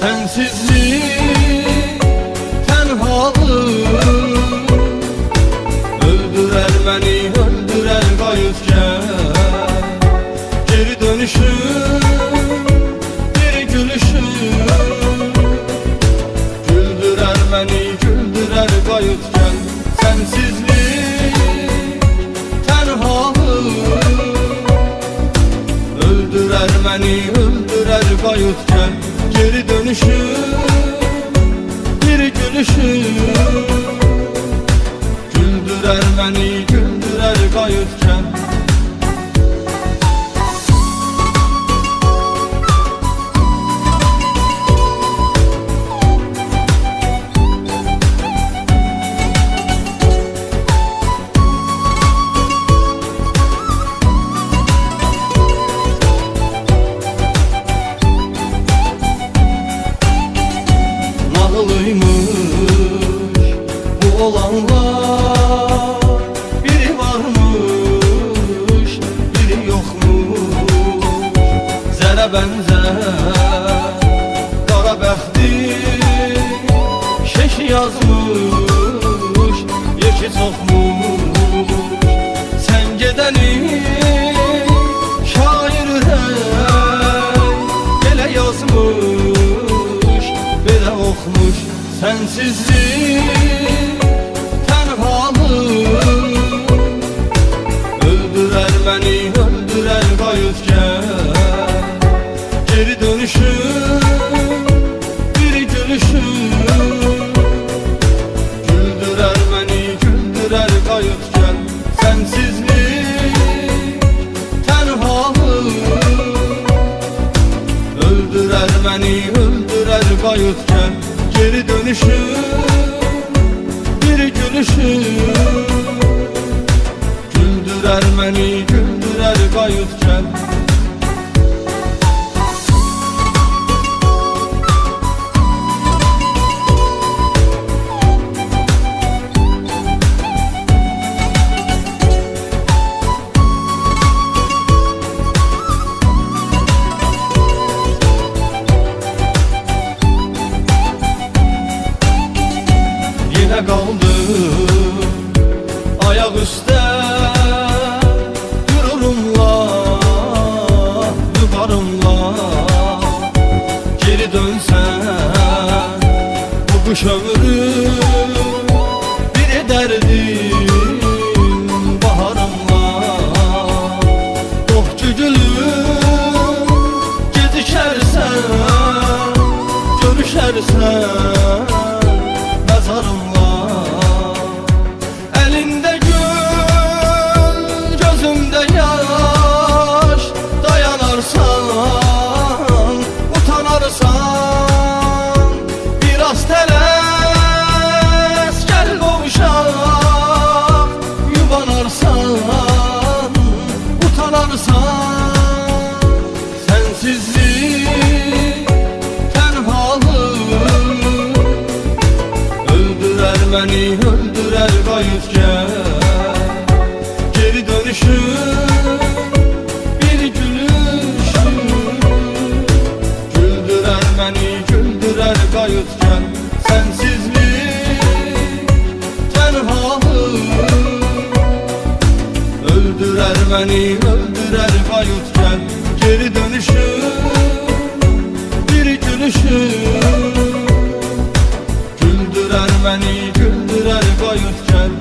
Sensizlik, tenhalık öldürer beni, öldürer gayutken. Geri dönüşüm, bir gülüşüm güldürer beni, güldürer gayutken. Sensizlik, tenhalık öldürer beni, öldürer gayutken. Geri dönüşüm, bir gülüşüm güldürer beni, güldürer gayutken. Nağlıymış bu olanlar, biri varmış, biri yokmuş. Zərə bənzər qara bəxti şeşi yazmış, yeşi çoxmuş. Sən gedəni şair ürək belə yazmış, belə oxmuş. Sensizlik, tenhalık öldürer beni, öldürer gayutken. Geri dönüşüm, bir gülüşüm güldürer beni, güldürer gayutken. Sensizlik, tenhalık öldürer beni, öldürer gayutken. Geri dönüşüm, bir gülüşüm güldürer beni, güldürer gayutken. Yine kaldım ayak üstte, gururumla, yukarımla. Geri dönsen bu kuş ömrü, bir ederdim baharımla. Doğçu gülüm, gezişersen, görüşersen mezarımla. Elinde gül, gözümde yaş, dayanarsan, utanarsan, biraz teles, gel kavuşak. Yubanarsan, utanarsan. Sensizlik, tenhalık öldürer beni, öldürer gayutken. Geri dönüşüm, bir gülüşüm güldürer beni, güldürer gayutken. Sensizlik, tenhalık öldürer beni, öldürer gayutken. Geri dönüşüm, bir gülüşüm güldürer beni, güldürer gayutken.